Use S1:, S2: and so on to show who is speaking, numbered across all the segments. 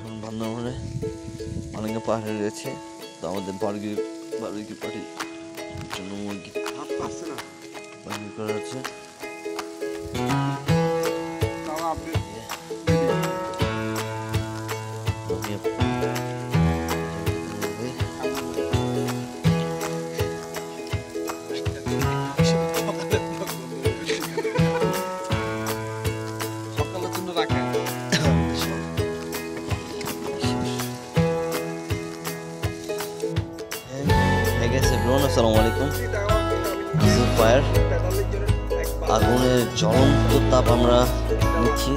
S1: এখন বান্দরবনে অনেক পাহাড়ে রয়েছে, তো আমাদের বারবিকিউ পার্টির জন্য মুরগি বারবিকিউ করা হচ্ছে। আসসালামু আলাইকুম। ফায়ার আগুনের জ্বলন্ত তাপ আমরা নিচ্ছি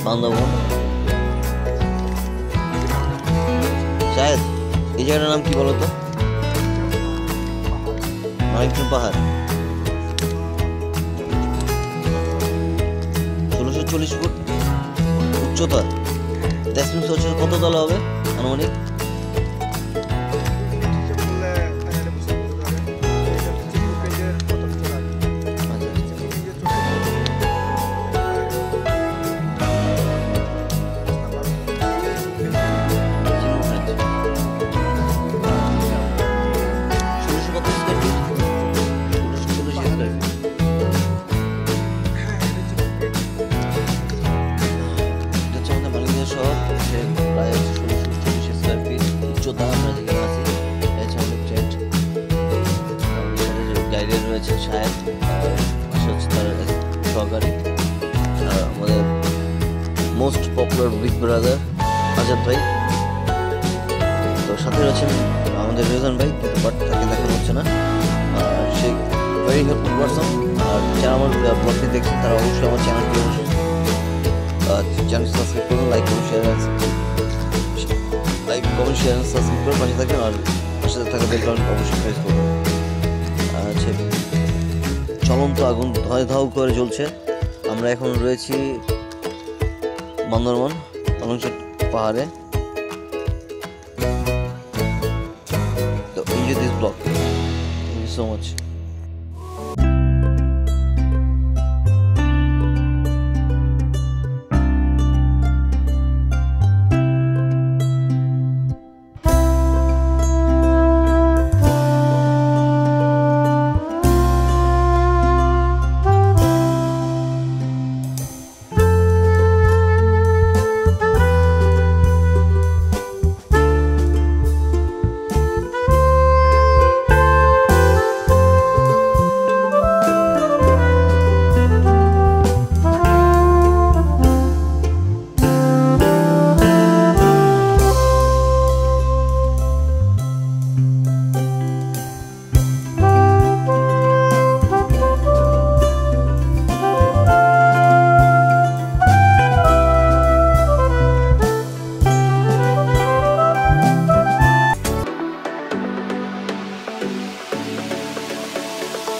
S1: বান্দরবন। শায়দ এই জায়গাটার নাম কি বলতো? মানিকজোড় পাহাড়। 1640 ফুট উচ্চতা। দ্যাটস হচ্ছে কত তলা হবে আনুমানিক? রয়েছে শায়দ সহকারী, আর আমাদের most popular big brother Azad ভাই, তো সাথে রয়েছেন আমাদের রেজন ভাই, কিন্তু বাট তাকে দেখানো হচ্ছে না। আর সে ভেরি হেল্পফুল পারসন। আর যারা আমার ব্লগটি দেখছেন তারা অবশ্যই আমার চ্যানেলটি সাবস্ক্রাইব করুন, লাইক করুন, কমেন্ট শেয়ার সাবস্ক্রাইব করে পাশে থাকেন, আর পাশে থাকা বেল বাটন অবশ্যই প্রেস করুন। আচ্ছা, চলন্ত আগুন ধয় ধাও করে জ্বলছে। আমরা এখন রয়েছি বান্দরবন পালংশাক পাহাড়ে। তো enjoy this blog. Thank you so much.